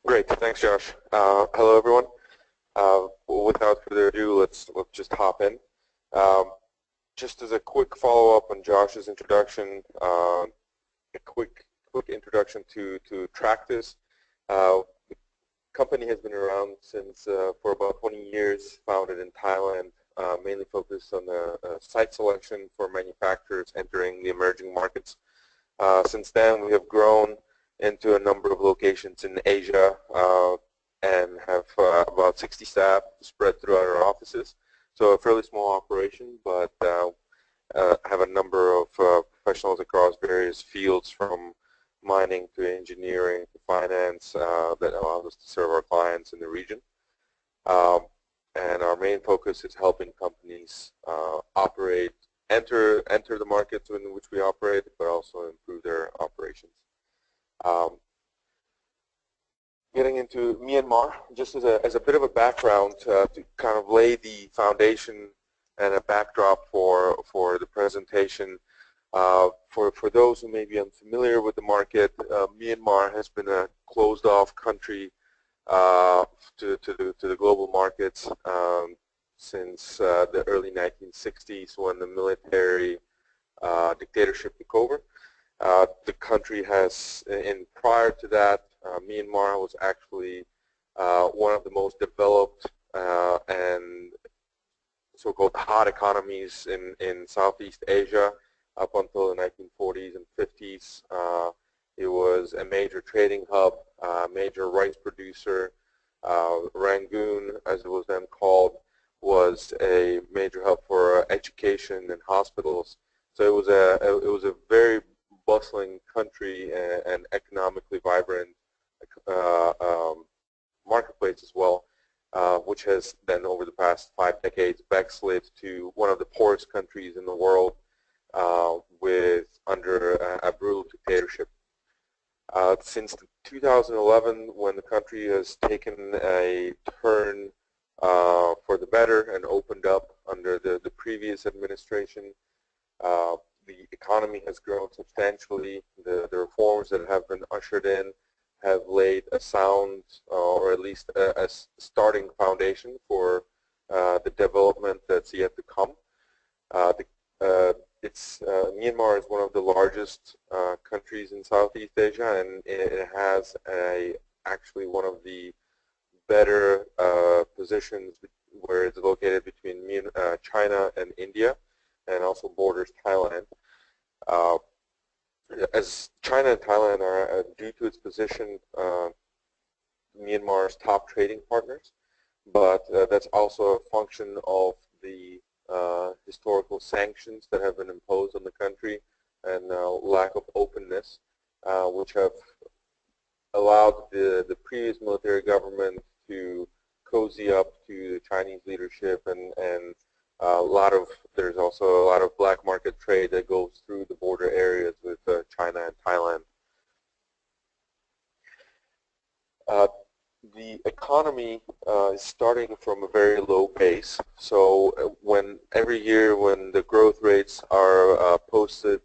Great, thanks, Josh. Hello, everyone. Without further ado, let's just hop in. Um, just as a quick follow-up on Josh's introduction, a quick introduction to Tractus. The company has been around since for about 20 years, founded in Thailand, mainly focused on site selection for manufacturers entering the emerging markets. Since then, we have grown into a number of locations in Asia and have about 60 staff spread throughout our offices. So a fairly small operation, but have a number of professionals across various fields, from mining to engineering to finance, that allows us to serve our clients in the region. And our main focus is helping companies enter the markets in which we operate, but also improve their operations. Getting into Myanmar, just as a bit of a background to kind of lay the foundation and a backdrop for the presentation. For those who may be unfamiliar with the market, Myanmar has been a closed-off country to the global markets since the early 1960s, when the military dictatorship took over. The country has, prior to that, Myanmar was actually one of the most developed and so-called hot economies in Southeast Asia up until the 1940s and 50s. It was a major trading hub, major rice producer. Rangoon, as it was then called, was a major hub for education and hospitals. So it was a very bustling country and economically vibrant marketplace as well, which has then over the past 5 decades backslid to one of the poorest countries in the world under a brutal dictatorship. Since 2011, when the country has taken a turn for the better and opened up under the previous administration, the economy has grown substantially. The reforms that have been ushered in have laid a sound, or at least a starting foundation for the development that's yet to come. Myanmar is one of the largest countries in Southeast Asia, and it has actually one of the better positions where it's located between China and India, and also borders Thailand. As China and Thailand are, due to its position, Myanmar's top trading partners, but that's also a function of the historical sanctions that have been imposed on the country and lack of openness, which have allowed the previous military government to cozy up to the Chinese leadership, and there's also a lot of black market trade that goes through the border areas with China and Thailand. The economy is starting from a very low base. So every year when the growth rates are posted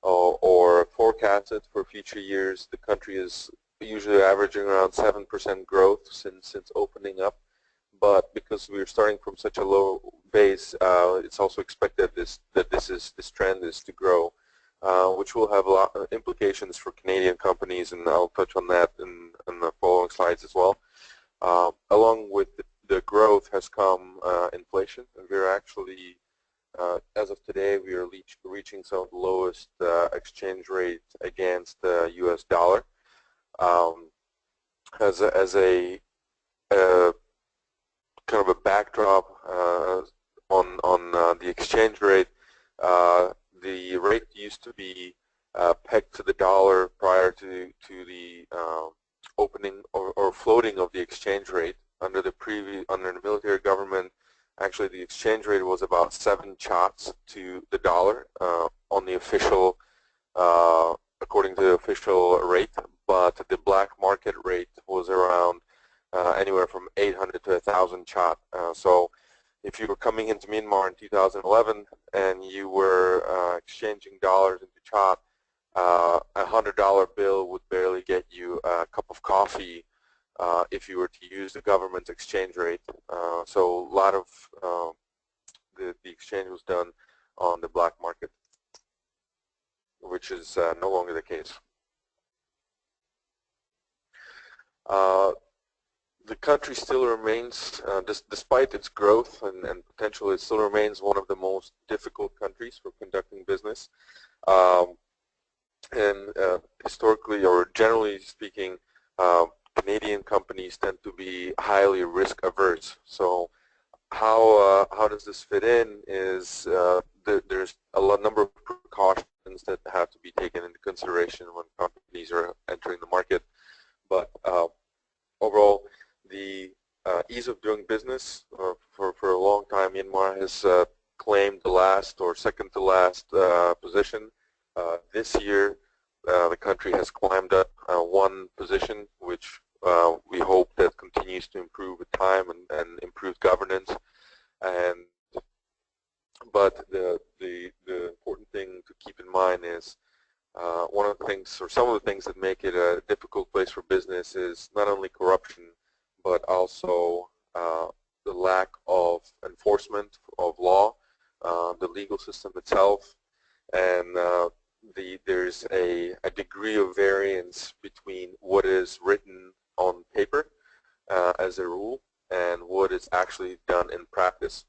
or forecasted for future years, the country is usually averaging around 7% growth since opening up. But because we're starting from such a low base, it's also expected that this trend is to grow, which will have a lot of implications for Canadian companies, and I'll touch on that in the following slides as well. Along with the growth has come inflation, and we're actually, as of today, we are reaching some of the lowest exchange rates against the U.S. dollar. As a kind of a backdrop on the exchange rate, the rate used to be pegged to the dollar prior to the opening or floating of the exchange rate. Under the military government, actually the exchange rate was about 7 chats to the dollar on the official, according to the official rate, but the black market rate was around anywhere from 800 to 1,000 chat. So if you were coming into Myanmar in 2011 and you were exchanging dollars into chat, a $100 bill would barely get you a cup of coffee if you were to use the government exchange rate. So a lot of the exchange was done on the black market, which is no longer the case. The country still remains, despite its growth and potential, it still remains one of the most difficult countries for conducting business. And historically, or generally speaking, Canadian companies tend to be highly risk averse. So how does this fit in is there's a number of precautions that have to be taken into consideration when companies are entering the market. But overall, the ease of doing business for a long time, Myanmar has claimed the last or second to last position. This year, the country has climbed up one position, which we hope that continues to improve with time and improved governance. But the important thing to keep in mind is one of the things, or some of the things that make it a difficult place for business is not only corruption, but also the lack of enforcement of law, the legal system itself, and there's a degree of variance between what is written on paper as a rule and what is actually done in practice.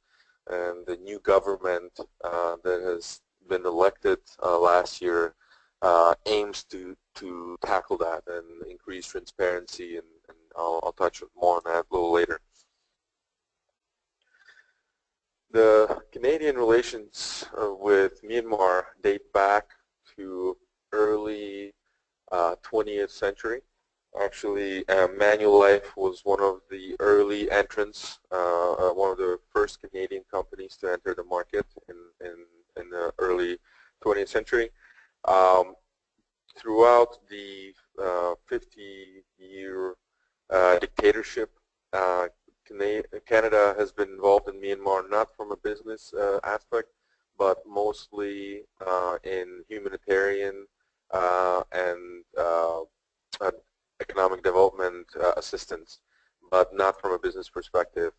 And the new government that has been elected last year aims to tackle that and increase transparency, and I'll touch more on that a little later. The Canadian relations with Myanmar date back to early 20th century. Actually, Manulife was one of the early entrants, one of the first Canadian companies to enter the market in the early 20th century. Throughout the 50-year dictatorship, Canada has been involved in Myanmar not from a business aspect, but mostly in humanitarian and economic development assistance, but not from a business perspective.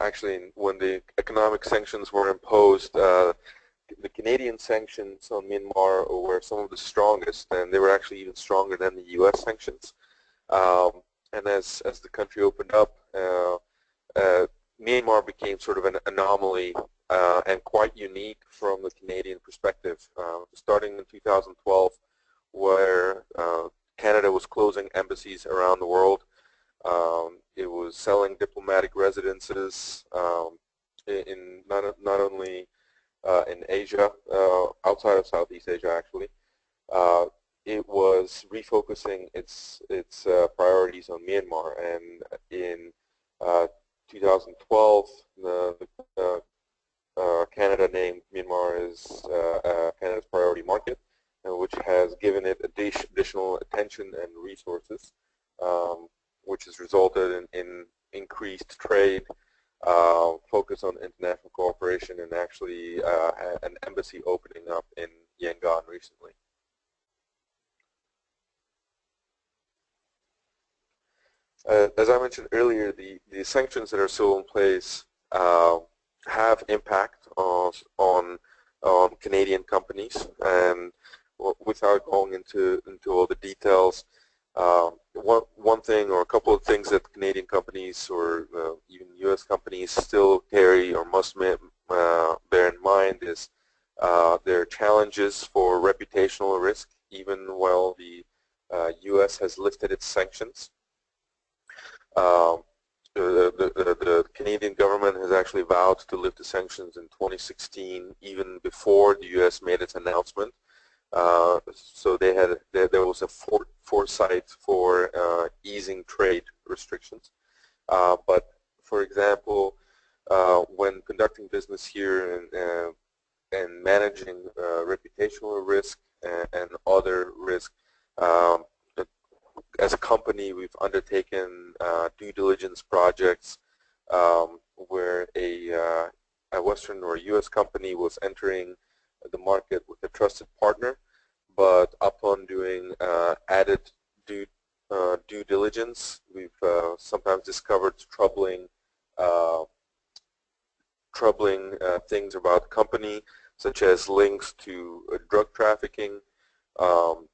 Actually, when the economic sanctions were imposed, the Canadian sanctions on Myanmar were some of the strongest, and they were actually even stronger than the U.S. sanctions. And as the country opened up, Myanmar became sort of an anomaly and quite unique from the Canadian perspective. Starting in 2012, where Canada was closing embassies around the world, it was selling diplomatic residences in not only in Asia, outside of Southeast Asia actually. It was refocusing its priorities on Myanmar, and in 2012, Canada named Myanmar as Canada's priority market, which has given it additional attention and resources, which has resulted in increased trade, focus on international cooperation, and actually an embassy opening up in Yangon recently. As I mentioned earlier, the sanctions that are still in place have impact on Canadian companies, and without going into all the details, one thing or a couple of things that Canadian companies or even U.S. companies still carry or must bear in mind is their challenges for reputational risk, even while the U.S. has lifted its sanctions. The Canadian government has actually vowed to lift the sanctions in 2016, even before the U.S. made its announcement. So there was a foresight for easing trade restrictions. But for example, when conducting business here and managing reputational risk and other risk, as a company, we've undertaken due diligence projects where a Western or U.S. company was entering the market with a trusted partner, but upon doing added due intelligence. We've sometimes discovered uh, troubling things about the company, such as links to drug trafficking um,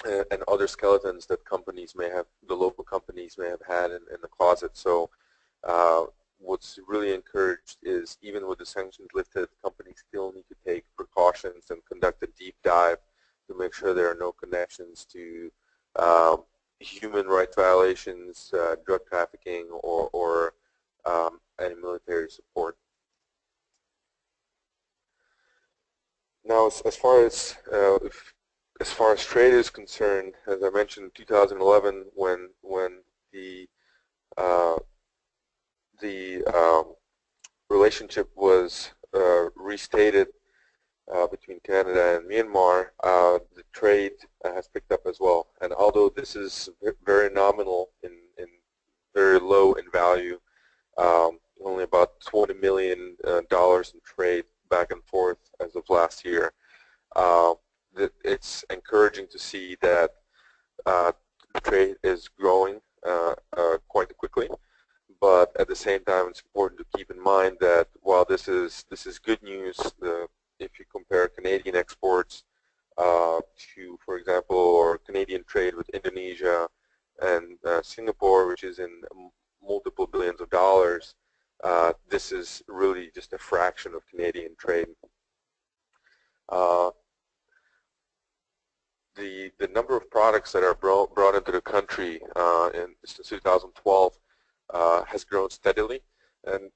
and other skeletons that companies may have, the local companies may have had in the closet. So what's really encouraged is even with the sanctions lifted, companies still need to take precautions and conduct a deep dive to make sure there are no connections to human rights violations, drug trafficking, or any military support. Now, as far as trade is concerned, as I mentioned, 2011, when the uh, relationship was restated between Canada and Myanmar, the trade has picked up as well. And although this is very nominal in very low in value, only about $20 million in trade back and forth as of last year, it's encouraging to see that the trade is growing quite quickly. But at the same time, it's important to keep in mind that while this is good news, if you compare Canadian exports to, for example, or Canadian trade with Indonesia and Singapore, which is in multiple billions of dollars, this is really just a fraction of Canadian trade. The number of products that are brought into the country since 2012 has grown steadily, and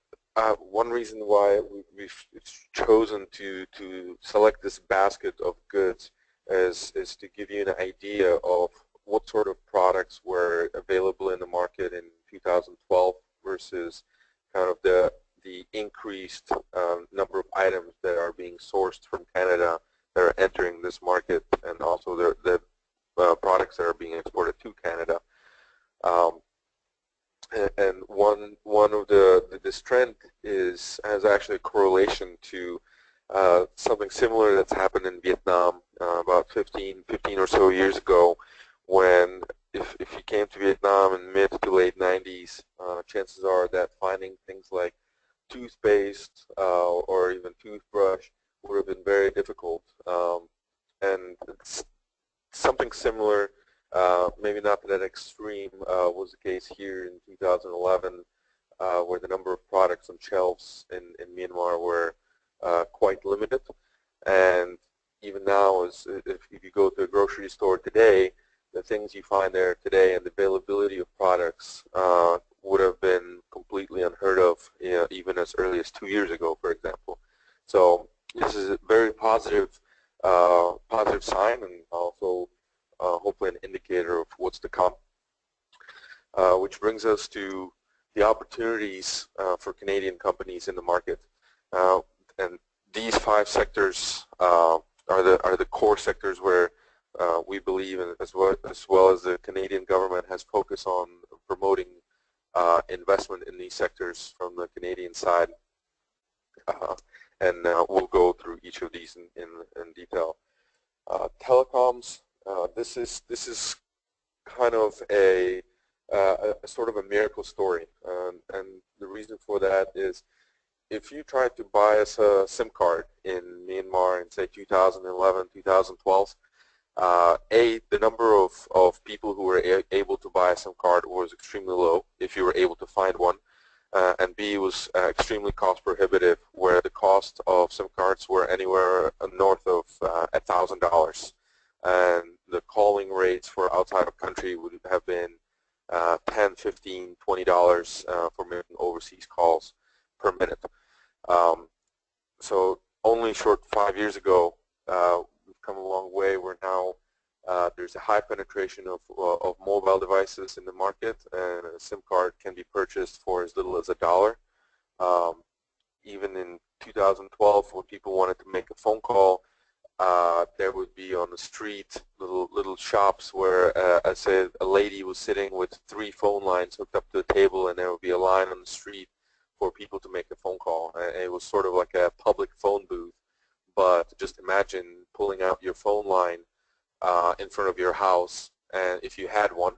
one reason why we've chosen to select this basket of goods is to give you an idea of what sort of products were available in the market in 2012 versus kind of the increased number of items that are being sourced from Canada that are entering this market, and also the products that are being exported to Canada. And one of this trend has actually a correlation to something similar that's happened in Vietnam about 15 or so years ago, when if you came to Vietnam in mid to late 90s, chances are that finding things like toothpaste or even toothbrush would have been very difficult. And it's something similar, maybe not to that extreme, was the case here in 2011, where the number of products on shelves in Myanmar were quite limited. And even now, if you go to a grocery store today, the things you find there today and the availability of products would have been completely unheard of, even as early as 2 years ago, for example. So this is a very positive sign, and also hopefully an indicator of what's to come. Which brings us to the opportunities for Canadian companies in the market. And these 5 sectors are the core sectors where we believe, as well as the Canadian government has focused on promoting investment in these sectors from the Canadian side. And we'll go through each of these in detail. Telecoms. This is kind of a sort of a miracle story, and the reason for that is, if you try to buy us a SIM card in Myanmar in, say, 2011, 2012, the number of people who were able to buy a SIM card was extremely low, if you were able to find one, and B, was extremely cost prohibitive, where the cost of SIM cards were anywhere north of $1,000. And the calling rates for outside of country would have been $10, $15, $20 for making overseas calls per minute. So only short 5 years ago, we've come a long way, where now there's a high penetration of mobile devices in the market, and a SIM card can be purchased for as little as $1. Even in 2012, when people wanted to make a phone call, there would be on the street little shops where, say, a lady was sitting with 3 phone lines hooked up to a table, and there would be a line on the street for people to make a phone call. And it was sort of like a public phone booth. But just imagine pulling out your phone line in front of your house, and if you had one,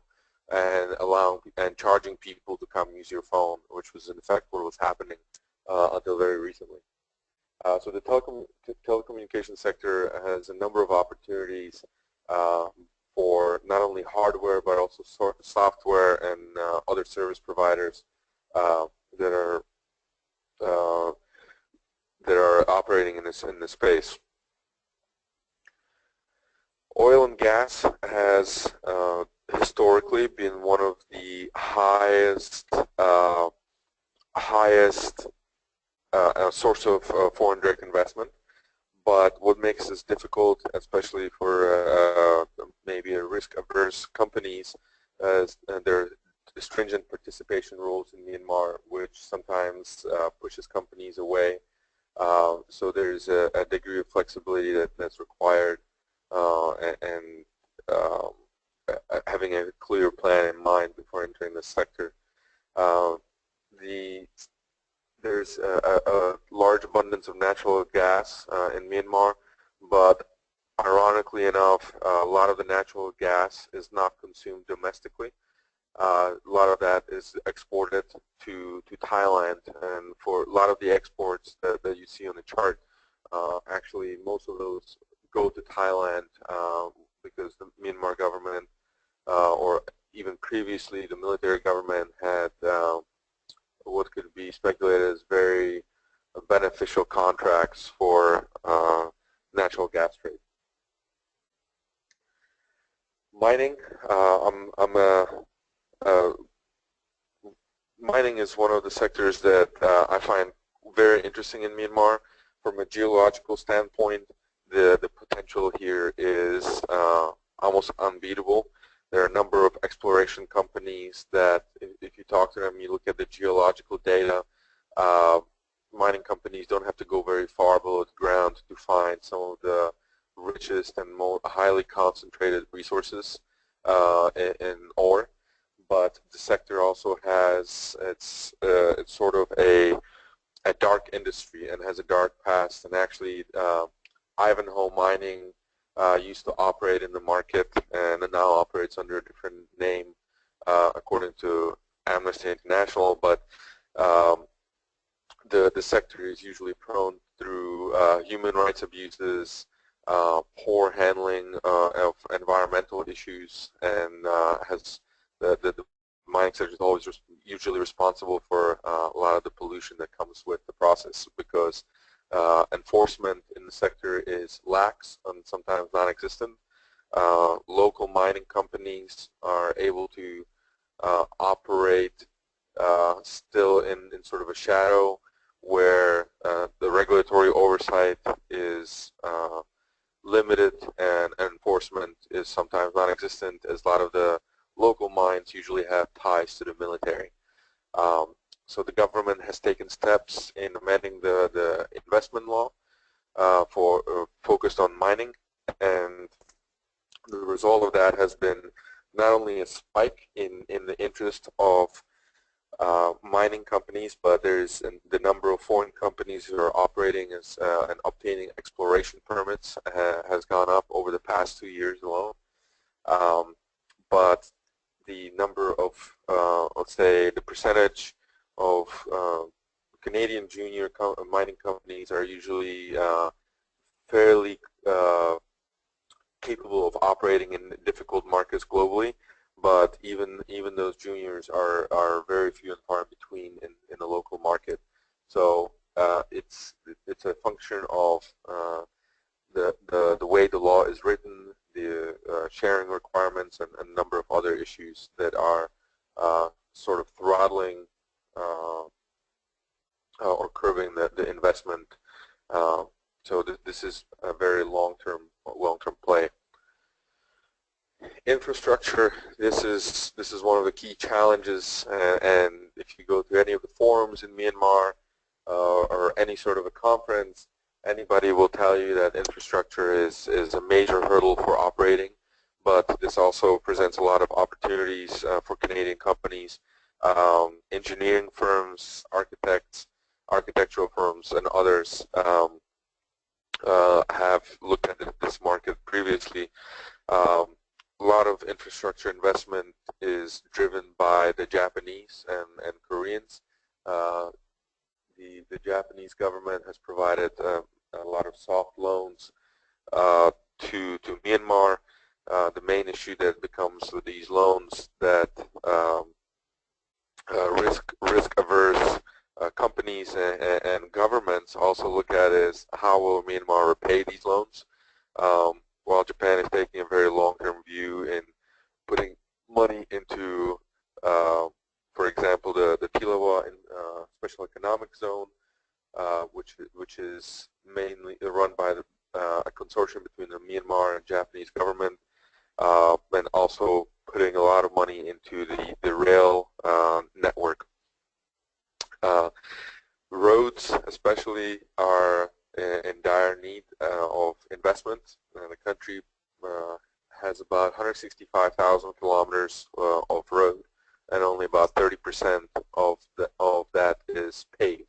and charging people to come use your phone, which was in effect what was happening until very recently. So the telecommunications sector has a number of opportunities for not only hardware but also software and other service providers that are operating in this space. Oil and gas has historically been one of the highest source of foreign direct investment. But what makes this difficult, especially for maybe risk-averse companies, is there are stringent participation rules in Myanmar, which sometimes pushes companies away. So there's a degree of flexibility that's required, and having a clear plan in mind before entering the sector. There's a large abundance of natural gas in Myanmar, but ironically enough, a lot of the natural gas is not consumed domestically. A lot of that is exported to Thailand, and for a lot of the exports that you see on the chart, actually most of those go to Thailand because the Myanmar government, or even previously the military government, had what could be speculated as very beneficial contracts for natural gas trade. Mining, mining is one of the sectors that I find very interesting in Myanmar. From a geological standpoint, the potential here is almost unbeatable. There are a number of exploration companies that, if you talk to them, you look at the geological data, mining companies don't have to go very far below the ground to find some of the richest and most highly concentrated resources in ore. But the sector also has it's sort of a dark industry and has a dark past. And actually, Ivanhoe Mining used to operate in the market and now operates under a different name, according to Amnesty International. But the sector is usually prone through human rights abuses, poor handling of environmental issues, and has the mining sector is always usually responsible for a lot of the pollution that comes with the process, because enforcement in the sector is lax and sometimes non-existent. Local mining companies are able to operate still in sort of a shadow, where the regulatory oversight is limited and enforcement is sometimes non-existent, as a lot of the local mines usually have ties to the military. So the government has taken steps in amending the investment law focused on mining, and the result of that has been not only a spike in the interest of mining companies, but there's the number of foreign companies who are operating as and obtaining exploration permits has gone up over the past 2 years alone. But the number of, let's say, the percentage of Canadian junior mining companies are usually fairly capable of operating in difficult markets globally, but even those juniors are very few and far between in the local market. So it's a function of the way the law is written, the sharing requirements, and a number of other issues that are sort of throttling or curbing the investment. So this is a very long-term play. Infrastructure. This is one of the key challenges, and if you go to any of the forums in Myanmar or any sort of a conference, anybody will tell you that infrastructure is a major hurdle for operating. But this also presents a lot of opportunities for Canadian companies. Engineering firms, architects, architectural firms, and others have looked at this market previously. a lot of infrastructure investment is driven by the Japanese and Koreans. The Japanese government has provided a lot of soft loans to Myanmar. The main issue that becomes with these loans that risk averse companies and governments also look at is how will Myanmar repay these loans, while Japan is taking a very long-term view in putting money into, for example, the Tilawa Special Economic Zone, which is mainly run by a consortium between the Myanmar and Japanese government, and also putting a lot of money into the rail network. Roads especially are in dire need of investment. The country has about 165,000 kilometers of road, and only about 30% of that is paved.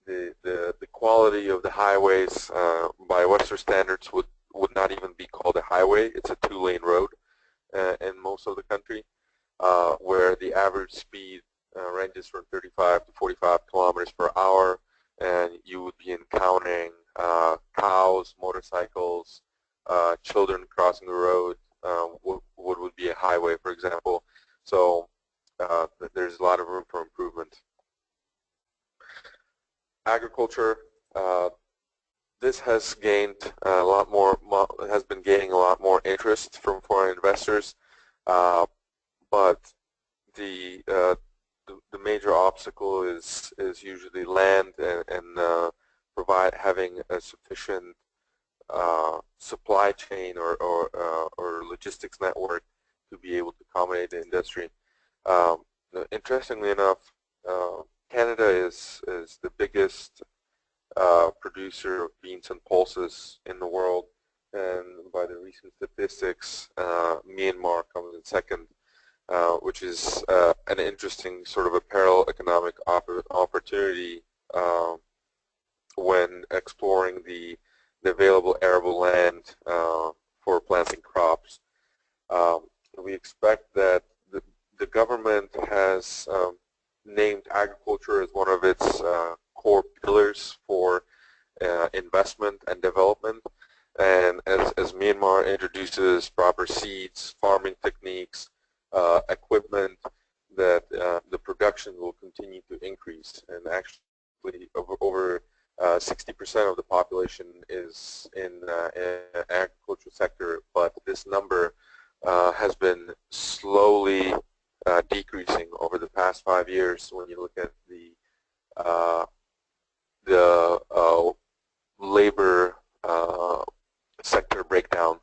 The quality of the highways by Western standards would not even be called a highway. It's a two-lane road in most of the country, where the average speed ranges from 35 to 45 kilometers per hour, and you would be encountering cows, motorcycles, children crossing the road. What would be a highway, for example. So there's a lot of room for improvement. Agriculture. This has gained a lot more. Has been gaining a lot more interest from foreign investors, but the major obstacle is usually land and having a sufficient supply chain or logistics network to be able to accommodate the industry. Interestingly enough, Canada is the biggest producer of beans and pulses in the world, and by the recent statistics, Myanmar comes in second, which is an interesting sort of a parallel economic opportunity when exploring the available arable land for planting crops. We expect that the government has named agriculture as one of its core pillars for investment and development, and as Myanmar introduces proper seeds, farming techniques, equipment, that the production will continue to increase, and actually over 60% of the population is in the agricultural sector, but this number has been slowly decreasing over the past 5 years. When you look at the labor sector breakdown,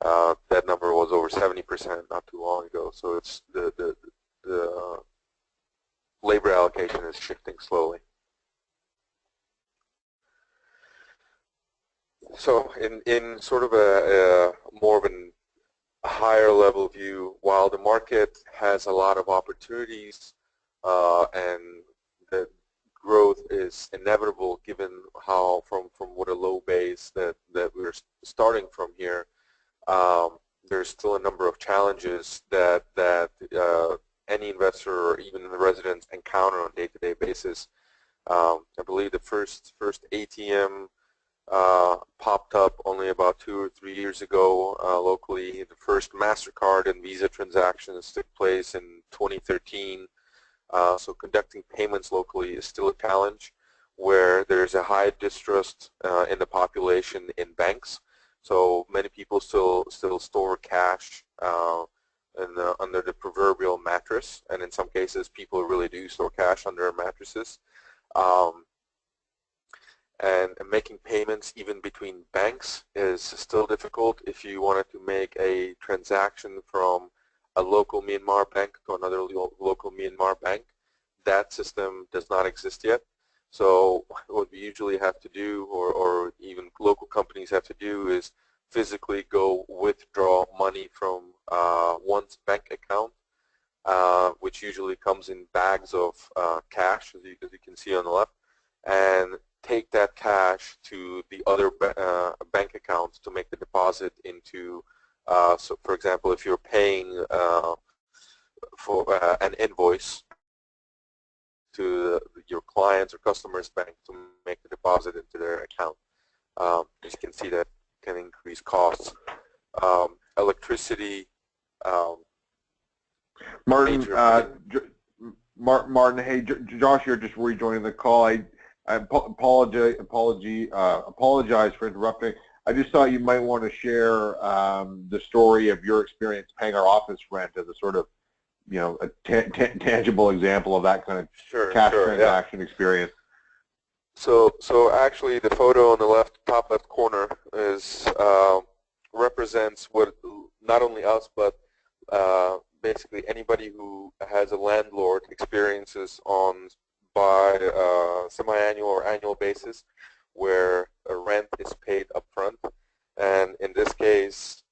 that number was over 70% not too long ago. So it's the labor allocation is shifting slowly. So in sort of a more of a higher level view, while the market has a lot of opportunities and the growth is inevitable given how from what a low base that we're starting from here, there's still a number of challenges that any investor or even the residents encounter on a day-to-day basis. I believe the first ATM popped up only about 2 or 3 years ago locally. The first MasterCard and Visa transactions took place in 2013. So conducting payments locally is still a challenge, where there's a high distrust in the population in banks. So many people still store cash under the proverbial mattress, and in some cases people really do store cash under mattresses. And making payments even between banks is still difficult. If you wanted to make a transaction from a local Myanmar bank to another local Myanmar bank, that system does not exist yet. So what we usually have to do, or even local companies have to do, is physically go withdraw money from one's bank account, which usually comes in bags of cash, as you can see on the left, and take that cash to the other bank accounts to make the deposit into So, for example, if you're paying for an invoice to your clients or customers' bank to make the deposit into their account, as you can see, that can increase costs. Electricity. Martin, Martin, hey, Josh here, just rejoining the call. I apologize for interrupting. I just thought you might want to share the story of your experience paying our office rent as a sort of, you know, a tangible example of that kind of cash transaction experience. So actually, the photo on the top left corner is represents what not only us, but basically anybody who has a landlord experiences by semi-annual or annual basis, where a rent is paid upfront, and in this case,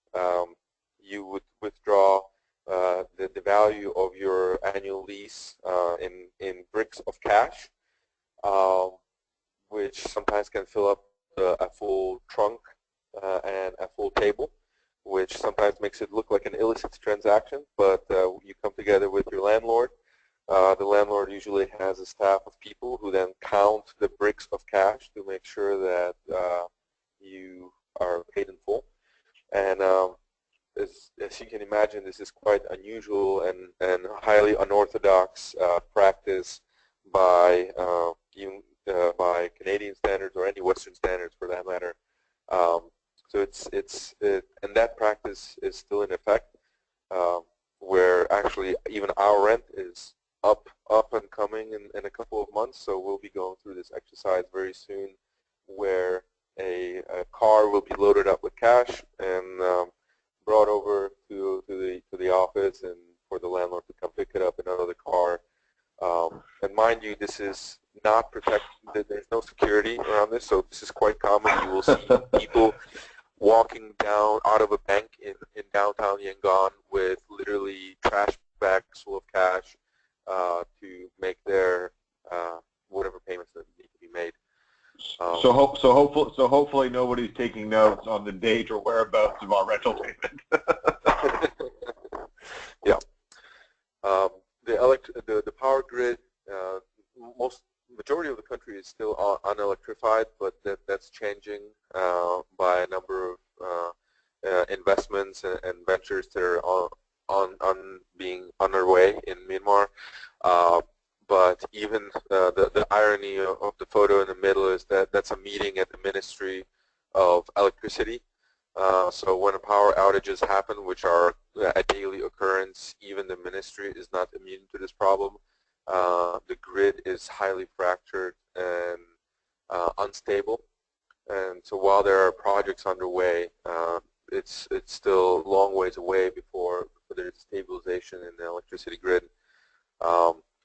you would withdraw the value of your annual lease in bricks of cash, which sometimes can fill up a full trunk and a full table, which sometimes makes it look like an illicit transaction, but you come together with your landlord. The landlord usually has a staff of people who then count the bricks of cash to make sure that you are paid in full. And as you can imagine, this is quite unusual and highly unorthodox practice by by Canadian standards or any Western standards for that matter. So and that practice is still in effect, where actually even our rent is up and coming in a couple of months. So we'll be going through this exercise very soon, where a car will be loaded up with cash and brought over to the office, and for the landlord to come pick it up in another car. And mind you, this is not protected. There's no security around this, so this is quite common. You will see people walking down out of a bank in downtown Yangon with literally trash bags full of cash to make their whatever payments that need to be made. So hopefully nobody's taking notes on the date or whereabouts of our rental payment. Yeah. The power grid, majority of the country is still unelectrified, but that's changing by a number of investments and ventures that are being underway in Myanmar. But even the irony of the photo in the middle is that that's a meeting at the Ministry of Electricity. So when power outages happen, which are a daily occurrence, even the ministry is not immune to this problem. The grid is highly fractured and unstable, and so while there are projects underway, it's still a long ways away before there's stabilization in the electricity grid.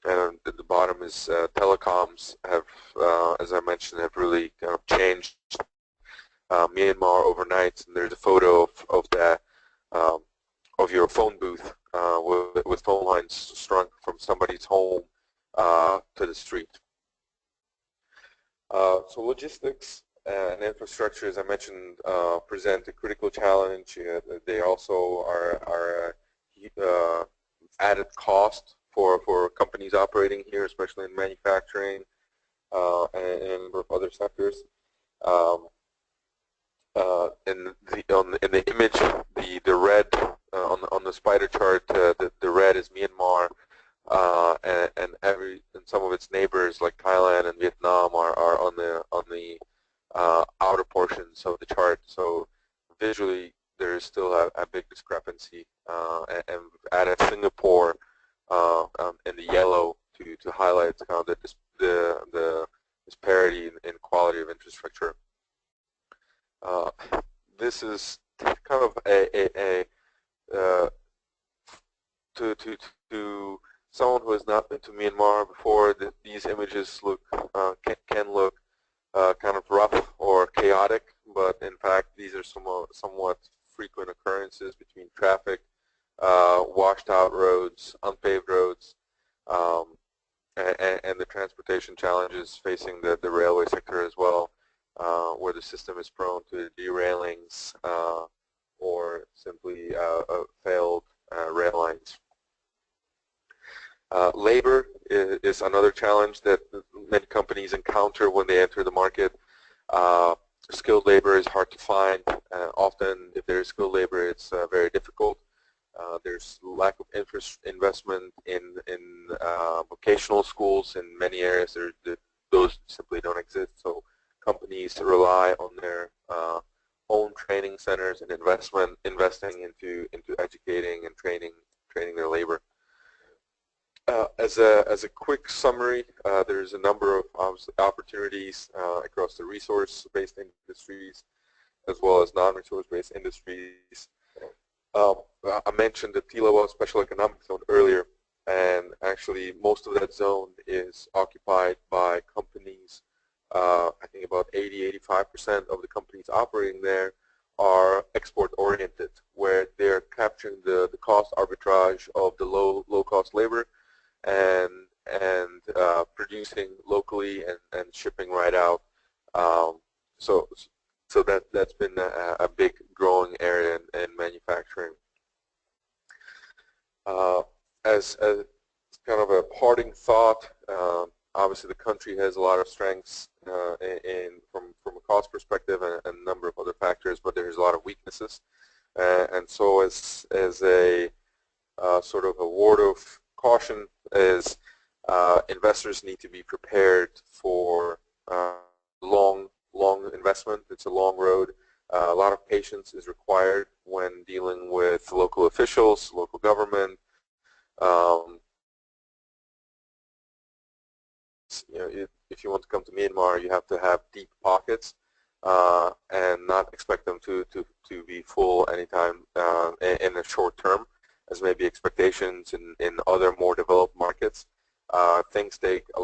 And at the bottom is telecoms have, as I mentioned, have really kind of changed Myanmar overnight. And there's a photo of that of your phone booth with phone lines strung from somebody's home to the street. So logistics and infrastructure, as I mentioned, present a critical challenge. They also are added cost for companies operating here, especially in manufacturing and other sectors. In the image, the red on the spider chart, the red is Myanmar, and some of its neighbors like Thailand and Vietnam are on the outer portions of the chart. So visually, there is still a big discrepancy, and we've added Singapore in the yellow to highlight kind of the disparity in quality of infrastructure. This is kind of to someone who has not been to Myanmar before. These images can look kind of rough or chaotic, but in fact these are somewhat frequent occurrences between traffic, washed out roads, unpaved roads, and the transportation challenges facing the railway sector as well, where the system is prone to derailings or simply failed rail lines. Labor is another challenge that many companies encounter when they enter the market. Skilled labor is hard to find. Often, if there is skilled labor, it's very difficult. There's lack of investment in vocational schools in many areas. Those simply don't exist. So companies rely on their own training centers and investing into educating and training their labor. As a quick summary, there's a number of opportunities across the resource-based industries as well as non-resource-based industries. I mentioned the T-level special economic zone earlier, and actually most of that zone is occupied by companies. I think about 80–85% of the companies operating there are export-oriented, where they're capturing the cost arbitrage of the low-cost labor and producing locally and shipping right out. So that's been a big growing area in manufacturing. As kind of a parting thought, obviously the country has a lot of strengths from a cost perspective and a number of other factors, but there's a lot of weaknesses. And so as a sort of a word of caution is investors need to be prepared for long investment. It's a long road. A lot of patience is required when dealing with local officials, local government. If you want to come to Myanmar, you have to have deep pockets and not expect them to be full anytime in the short term, as maybe expectations in other more developed markets. Things take a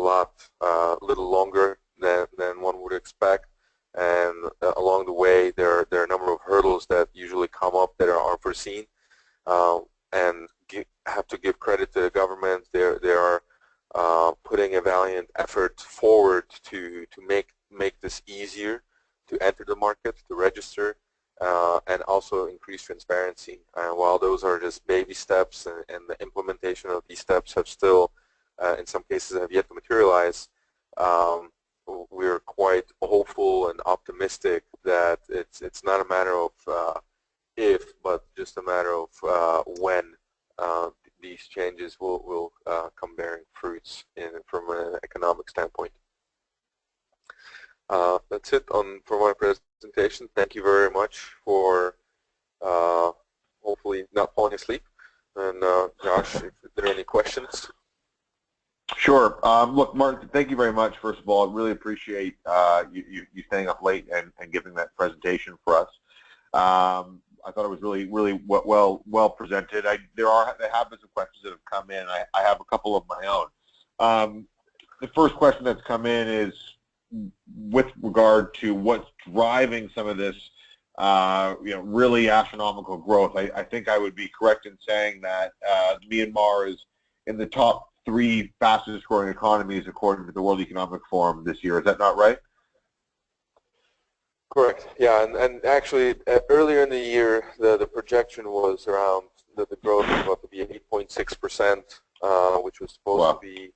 little longer than one would expect, and along the way there are a number of hurdles that usually come up that are unforeseen, and have to give credit to the government. They are putting a valiant effort forward to make this easier to enter the market, to register, and also increase transparency. While those are just baby steps, and the implementation of these steps have still, in some cases, have yet to materialize, we're quite hopeful and optimistic that it's not a matter of if, but just a matter of when these changes will come bearing fruits from an economic standpoint. That's it for my presentation. Thank you very much for hopefully not falling asleep. And Josh, if there are any questions. Sure. Look, Martin, thank you very much. First of all, I really appreciate you staying up late and giving that presentation for us. I thought it was really well presented. There have been some questions that have come in. I have a couple of my own. The first question that's come in is with regard to what's driving some of this, really astronomical growth. I think I would be correct in saying that Myanmar is in the top 3 fastest growing economies according to the World Economic Forum this year. Is that not right? Correct. Yeah, and actually earlier in the year, the projection was around the growth was about to be 8.6%, which was supposed to be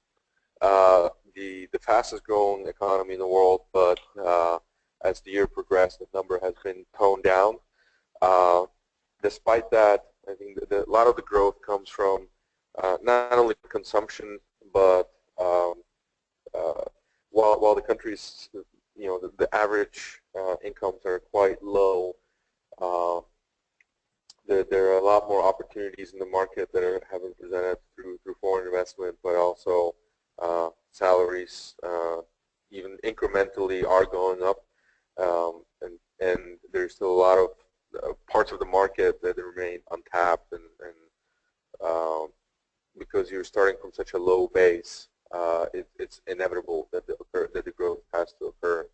the fastest growing economy in the world. But as the year progressed, the number has been toned down. Despite that, I think a lot of the growth comes from not only consumption, but while the country's, the average incomes are quite low, there are a lot more opportunities in the market that have been presented through foreign investment, but also salaries even incrementally are going up, and there's still a lot of parts of the market that remain untapped, and because you're starting from such a low base, it's inevitable that the growth has to occur.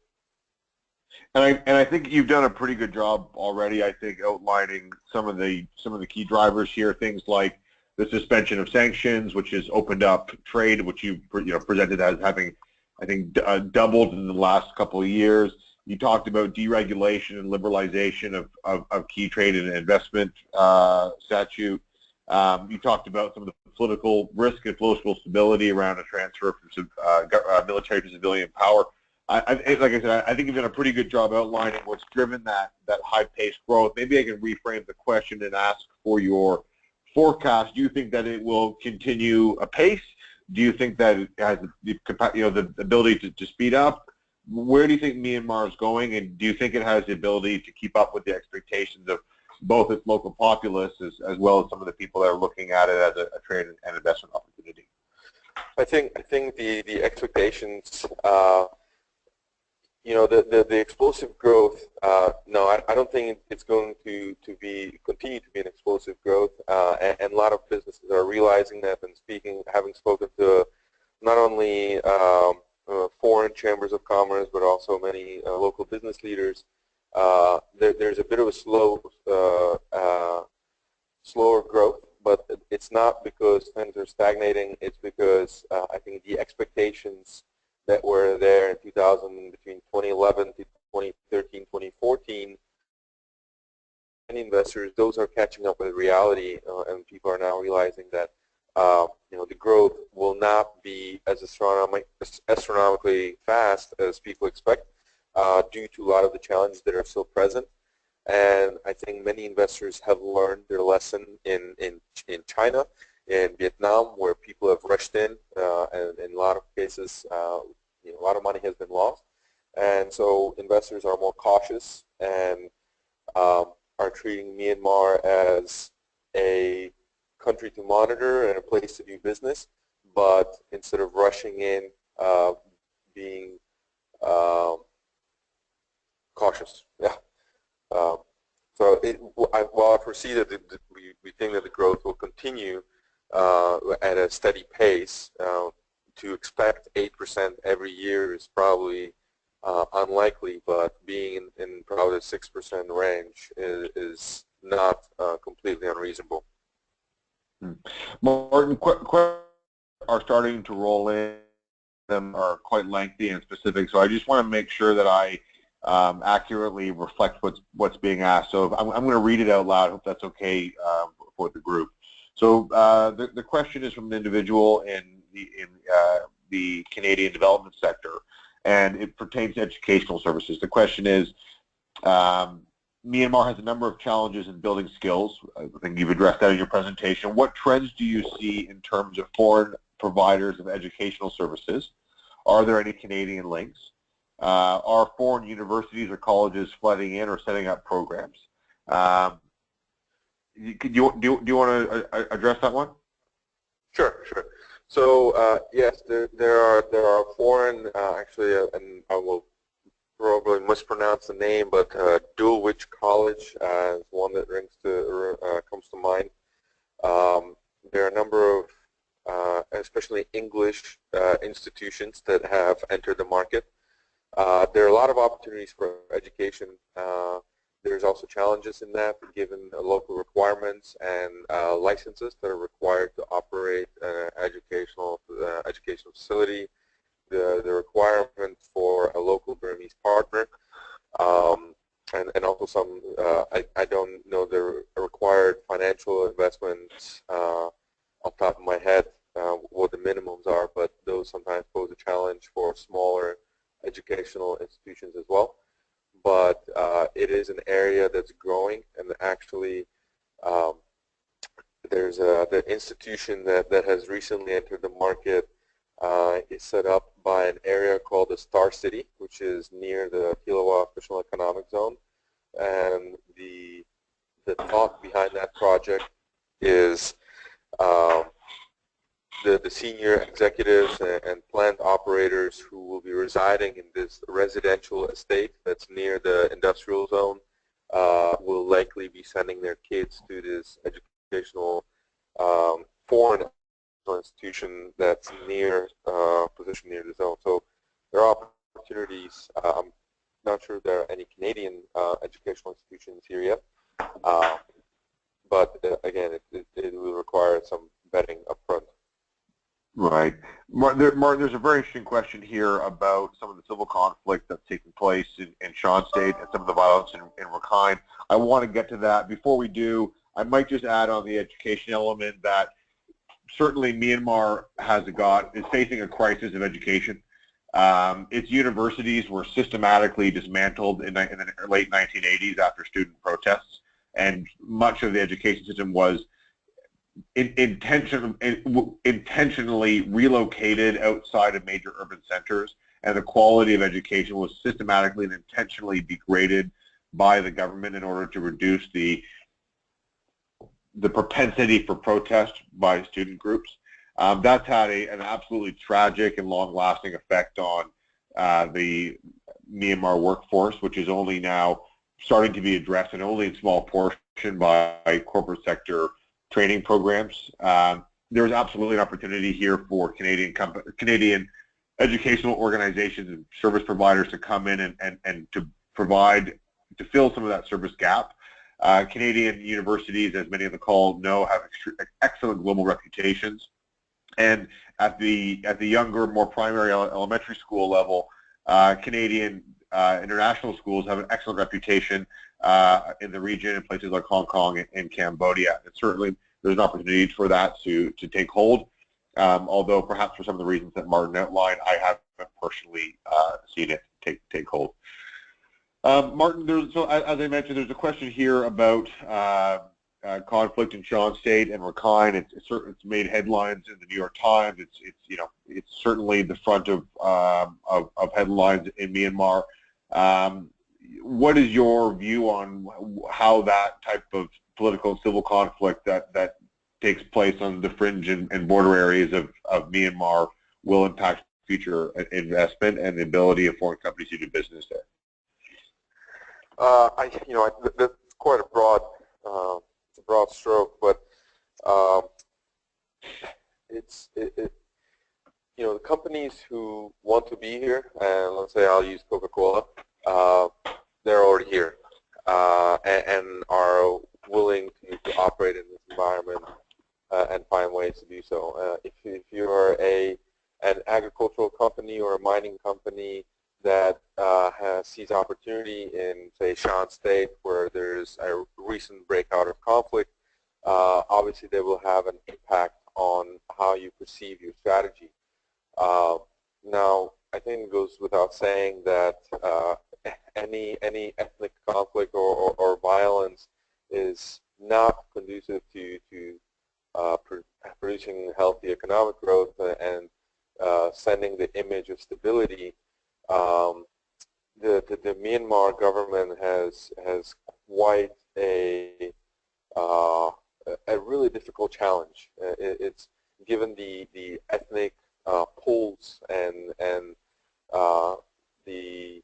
And I think you've done a pretty good job already, I think, outlining some of the key drivers here, things like the suspension of sanctions, which has opened up trade, which you presented as having, I think, doubled in the last couple of years. You talked about deregulation and liberalization of key trade and investment statute. You talked about some of the political risk and political stability around a transfer from military to civilian power. Like I said, I think you've done a pretty good job outlining what's driven that high-paced growth. Maybe I can reframe the question and ask for your forecast. Do you think that it will continue apace? Do you think that it has the ability to speed up? Where do you think Myanmar is going, and do you think it has the ability to keep up with the expectations of both its local populace as well as some of the people that are looking at it as a trade and investment opportunity? I think the expectations, the explosive growth. No, I don't think it's going to continue to be an explosive growth, and a lot of businesses are realizing that. And having spoken to not only foreign chambers of commerce, but also many local business leaders, there's a bit of a slower growth, but it's not because things are stagnating. It's because I think the expectations that were there in between 2011 to 2013, 2014, many investors, those are catching up with reality, and people are now realizing that the growth will not be as astronomically fast as people expect, due to a lot of the challenges that are still present. And I think many investors have learned their lesson in China, in Vietnam, where people have rushed in, and in a lot of cases, a lot of money has been lost. And so investors are more cautious and are treating Myanmar as a country to monitor and a place to do business, but instead of rushing in, being cautious. Yeah. While I foresee that we think that the growth will continue at a steady pace, to expect 8% every year is probably unlikely, but being in probably the 6% range is not completely unreasonable. Martin, questions are starting to roll in. Them are quite lengthy and specific, so I just want to make sure that I accurately reflect what's being asked. So I'm going to read it out loud. I hope that's okay for the group. So the question is from an individual in the Canadian development sector, and it pertains to educational services. The question is, Myanmar has a number of challenges in building skills. I think you've addressed that in your presentation. What trends do you see in terms of foreign providers of educational services? Are there any Canadian links? Are foreign universities or colleges flooding in or setting up programs? Do you want to address that one? Sure. So yes, there are foreign, actually, and I will probably mispronounce the name, but Dulwich College is one that comes to mind. There are a number of, especially English institutions that have entered the market. There are a lot of opportunities for education. There's also challenges in that, given local requirements and licenses that are required to operate an educational facility. The requirement for a local Burmese partner, and also some, I don't know the required financial investments off the top of my head, what the minimums are, but those sometimes pose a challenge for smaller educational institutions as well. But it is an area that's growing, and actually there's the institution that has recently entered the market is set up by an area called the Star City, which is near the Kilawa Official Economic Zone. And the thought behind that project is the senior executives and plant operators who will be residing in this residential estate that's near the industrial zone will likely be sending their kids to this educational foreign institution that's positioned near the zone. So there are opportunities. I'm not sure if there are any Canadian educational institutions here yet, but again, it will require some vetting upfront. Right. Martin, there's a very interesting question here about some of the civil conflict that's taking place in Shan State and some of the violence in Rakhine. I want to get to that. Before we do, I might just add on the education element that certainly Myanmar is facing a crisis of education. Its universities were systematically dismantled in the late 1980s after student protests, and much of the education system was intentionally relocated outside of major urban centers, and the quality of education was systematically and intentionally degraded by the government in order to reduce the propensity for protest by student groups. That's had an absolutely tragic and long-lasting effect on the Myanmar workforce, which is only now starting to be addressed, and only in small portion by corporate sector training programs. There's absolutely an opportunity here for Canadian educational organizations and service providers to come in and to fill some of that service gap. Canadian universities, as many on the call know, have excellent global reputations, and at the younger, more primary elementary school level, Canadian international schools have an excellent reputation in the region in places like Hong Kong and Cambodia. And certainly there's an opportunity for that to take hold, although perhaps for some of the reasons that Martin outlined, I haven't personally seen it take hold. Martin, so as I mentioned, there's a question here about conflict in Shan State and Rakhine. It's made headlines in the New York Times. It's certainly the front of headlines in Myanmar. What is your view on how that type of political and civil conflict that takes place on the fringe and border areas of Myanmar will impact future investment and the ability of foreign companies to do business there? That's quite a broad stroke, but the companies who want to be here, and let's say I'll use Coca-Cola, they're already here and are willing to operate in this environment and find ways to do so. If you're an agricultural company or a mining company that sees opportunity in, say, Shan State, where there's a recent breakout of conflict, obviously they will have an impact on how you perceive your strategy. Now, I think it goes without saying that any ethnic conflict or violence is not conducive to producing healthy economic growth and sending the image of stability. The Myanmar government has quite a really difficult challenge. It's given the ethnic pulls and the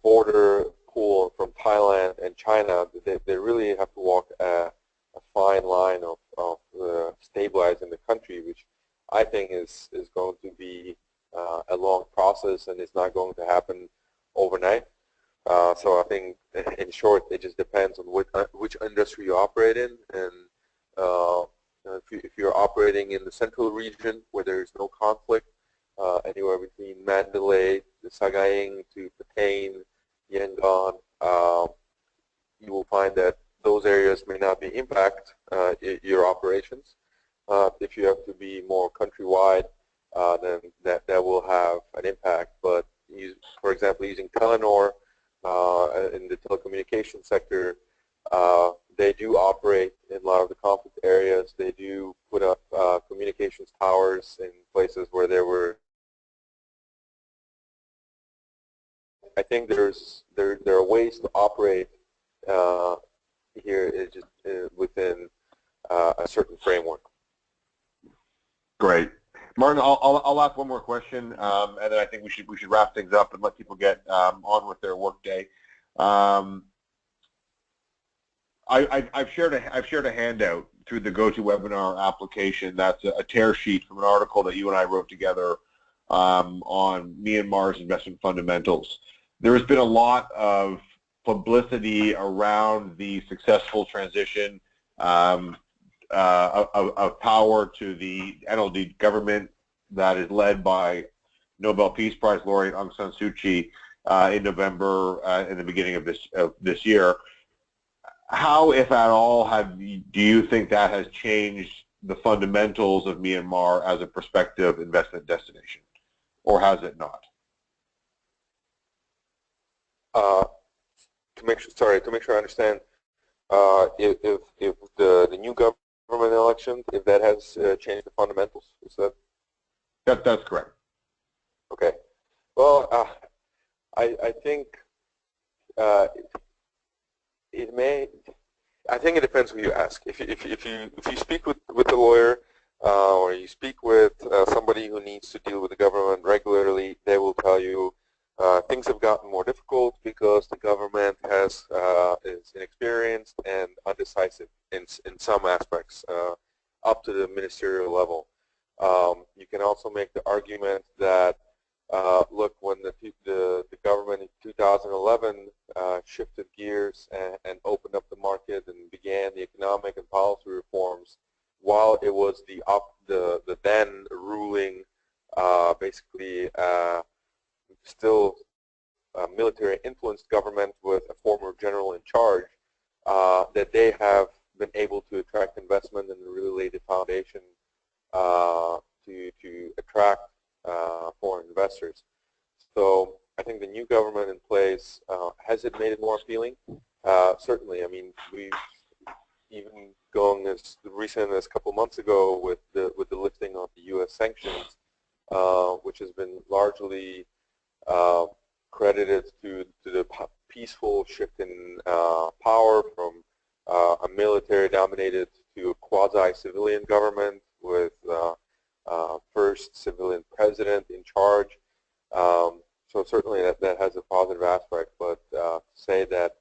border pull from Thailand and China. They really have to walk a fine line of stabilizing the country, which I think is going to be a long process, and it's not going to happen overnight. So I think, in short, it just depends on which industry you operate in, and if you're operating in the central region where there is no conflict, anywhere between Mandalay, the Sagaing to Patane, Yangon, you will find that those areas may not be impact your operations. If you have to be more countrywide, then that will have an impact. But for example, using Telenor in the telecommunications sector, they do operate in a lot of the conflict areas. They do put up communications towers in places where there were. I think there are ways to operate here just within a certain framework. Great, Martin. I'll ask one more question, and then I think we should wrap things up and let people get on with their workday. I've shared a handout through the GoToWebinar application. That's a tear sheet from an article that you and I wrote together on Myanmar's investment fundamentals. There has been a lot of publicity around the successful transition of power to the NLD government that is led by Nobel Peace Prize laureate Aung San Suu Kyi. in November in the beginning of this year. How, if at all, do you think that has changed the fundamentals of Myanmar as a prospective investment destination, or has it not? To make sure I understand, if the new government election, if that has changed the fundamentals, is that? That's correct. Okay. Well, I think it may. I think it depends who you ask. If you speak with a lawyer or you speak with somebody who needs to deal with the government regularly, they will tell you things have gotten more difficult because the government is inexperienced and undecisive in some aspects up to the ministerial level. You can also make the argument that look, when the government in 2011 shifted gears and opened up the market and began the economic and policy reforms, while it was the then ruling basically still military influenced government with a former general in charge, that they have been able to attract investment and really lay the foundation to attract foreign investors. So I think the new government in place, has it made it more appealing? Certainly. I mean, we've even going as recent as a couple months ago with the lifting of the U.S. sanctions, which has been largely credited to the peaceful shift in power from a military-dominated to a quasi-civilian government with first civilian president in charge. So certainly that has a positive aspect, but to say that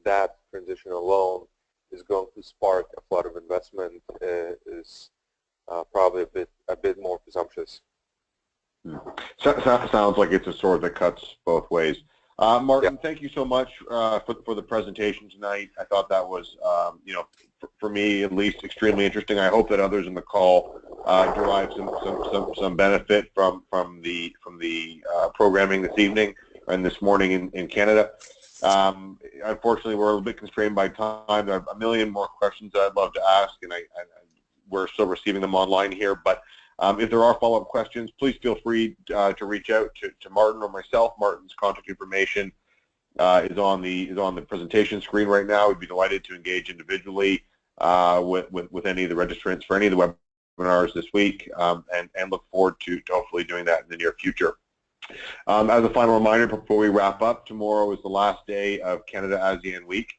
that transition alone is going to spark a flood of investment is probably a bit more presumptuous. Sounds like it's a sword that cuts both ways. Martin, thank you so much for the presentation tonight. I thought that was, for me at least, extremely interesting. I hope that others in the call derive some benefit from the programming this evening and this morning in Canada. Unfortunately, we're a little bit constrained by time. There are a million more questions that I'd love to ask, and we're still receiving them online here. But if there are follow-up questions, please feel free to reach out to Martin or myself. Martin's contact information is on the presentation screen right now. We'd be delighted to engage individually with any of the registrants for any of the webinars this week, and look forward to hopefully doing that in the near future. As a final reminder before we wrap up, tomorrow is the last day of Canada-ASEAN week.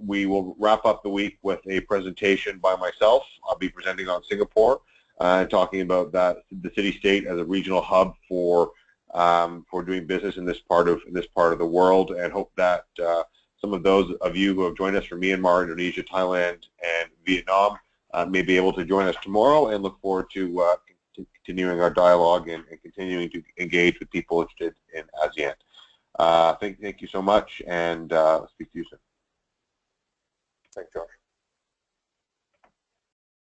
We will wrap up the week with a presentation by myself. I'll be presenting on Singapore, talking about the city-state as a regional hub for doing business in this part of the world, and hope that some of those of you who have joined us from Myanmar, Indonesia, Thailand, and Vietnam may be able to join us tomorrow, and look forward to continuing our dialogue and continuing to engage with people interested in ASEAN. Thank you so much, and speak to you soon. Thanks, Josh.